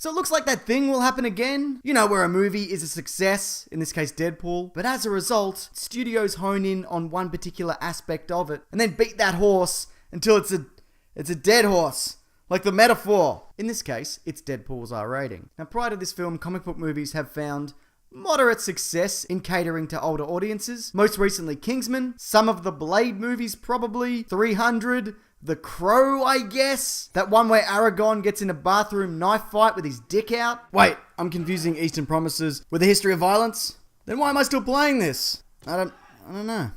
So it looks like that thing will happen again. You know, where a movie is a success, in this case Deadpool, but as a result, studios hone in on one particular aspect of it and then beat that horse until it's a dead horse. Like the metaphor. In this case, it's Deadpool's R rating. Now, prior to this film, comic book movies have found moderate success in catering to older audiences. Most recently, Kingsman. Some of the Blade movies, probably. 300. The Crow, I guess. That one where Aragorn gets in a bathroom knife fight with his dick out. Wait, I'm confusing Eastern Promises with A History of Violence? Then why am I still playing this? I don't know.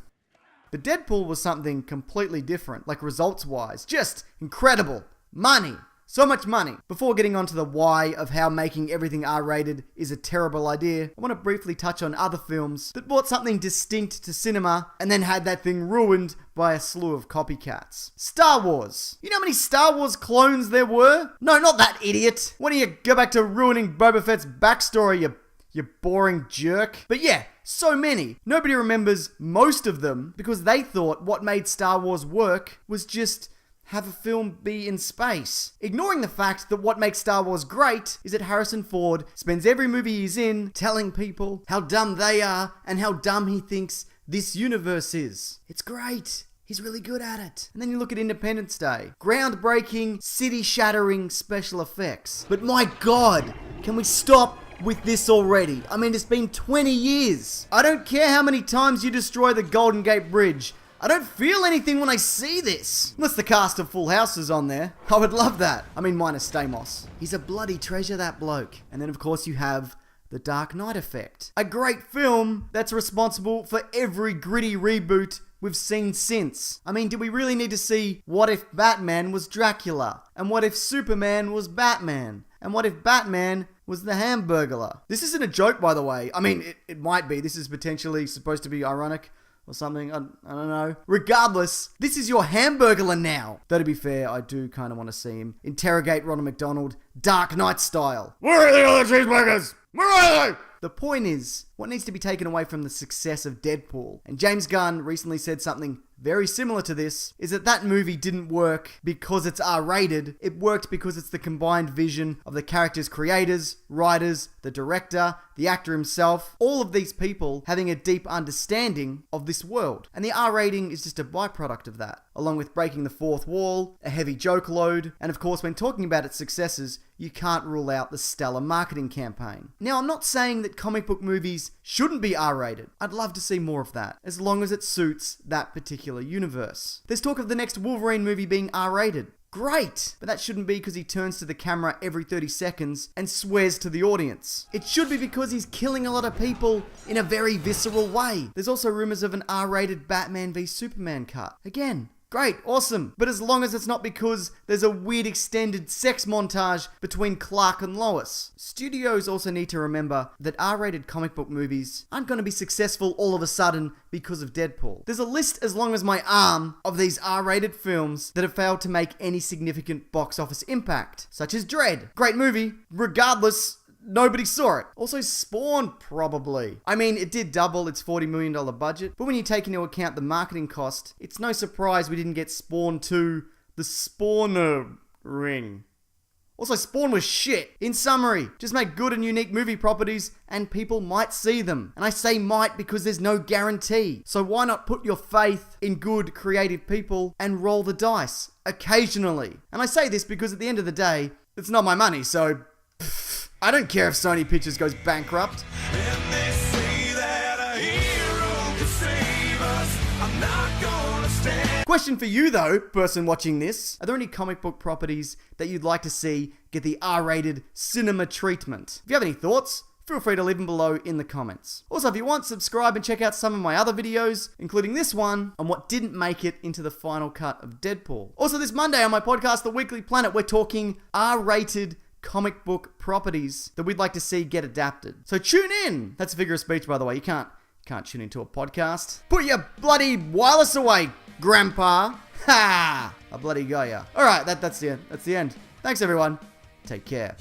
But Deadpool was something completely different, like results-wise. Just incredible. Money. So much money. Before getting onto the why of how making everything R-rated is a terrible idea, I want to briefly touch on other films that brought something distinct to cinema and then had that thing ruined by a slew of copycats. Star Wars. You know how many Star Wars clones there were? No, not that idiot. Why don't you go back to ruining Boba Fett's backstory, you boring jerk? But yeah, so many. Nobody remembers most of them because they thought what made Star Wars work was just have a film be in space. Ignoring the fact that what makes Star Wars great is that Harrison Ford spends every movie he's in telling people how dumb they are and how dumb he thinks this universe is. It's great. He's really good at it. And then you look at Independence Day. Groundbreaking, city-shattering special effects. But my God, can we stop with this already? I mean, it's been 20 years. I don't care how many times you destroy the Golden Gate Bridge. I don't feel anything when I see this. Unless the cast of Full House is on there. I would love that. I mean, minus Stamos. He's a bloody treasure, that bloke. And then, of course, you have The Dark Knight Effect. A great film that's responsible for every gritty reboot we've seen since. I mean, do we really need to see what if Batman was Dracula? And what if Superman was Batman? And what if Batman was the Hamburglar? This isn't a joke, by the way. I mean, it might be. This is potentially supposed to be ironic or something. I don't know. Regardless, this is your Hamburglar now. Though to be fair, I do kind of want to see him interrogate Ronald McDonald Dark Knight style. Where are the other cheeseburgers? Where are they? The point is, what needs to be taken away from the success of Deadpool, and James Gunn recently said something very similar to this, is that movie didn't work because it's R-rated. It worked because it's the combined vision of the character's creators, writers, the director, the actor himself, all of these people having a deep understanding of this world. And the R rating is just a byproduct of that, along with breaking the fourth wall, a heavy joke load, and of course when talking about its successes, you can't rule out the stellar marketing campaign. Now, I'm not saying that comic book movies shouldn't be R-rated. I'd love to see more of that, as long as it suits that particular universe. There's talk of the next Wolverine movie being R-rated. Great! But that shouldn't be because he turns to the camera every 30 seconds and swears to the audience. It should be because he's killing a lot of people in a very visceral way. There's also rumors of an R-rated Batman v Superman cut. Again, great, awesome. But as long as it's not because there's a weird extended sex montage between Clark and Lois. Studios also need to remember that R-rated comic book movies aren't going to be successful all of a sudden because of Deadpool. There's a list as long as my arm of these R-rated films that have failed to make any significant box office impact, such as Dredd. Great movie, regardless, nobody saw it. Also, Spawn, probably. I mean, it did double its $40 million budget, but when you take into account the marketing cost, it's no surprise we didn't get Spawn 2, The Spawner Ring. Also, Spawn was shit. In summary, just make good and unique movie properties and people might see them. And I say might because there's no guarantee. So why not put your faith in good, creative people and roll the dice occasionally? And I say this because at the end of the day, it's not my money, so I don't care if Sony Pictures goes bankrupt. Question for you though, person watching this. Are there any comic book properties that you'd like to see get the R-rated cinema treatment? If you have any thoughts, feel free to leave them below in the comments. Also, if you want, subscribe and check out some of my other videos, including this one on what didn't make it into the final cut of Deadpool. Also, this Monday on my podcast, The Weekly Planet, we're talking R-rated comic book properties that we'd like to see get adapted. So tune in! That's a figure of speech, by the way. You can't tune into a podcast. Put your bloody wireless away, Grandpa. Ha! I bloody got ya. Alright, that's the end. That's the end. Thanks, everyone. Take care.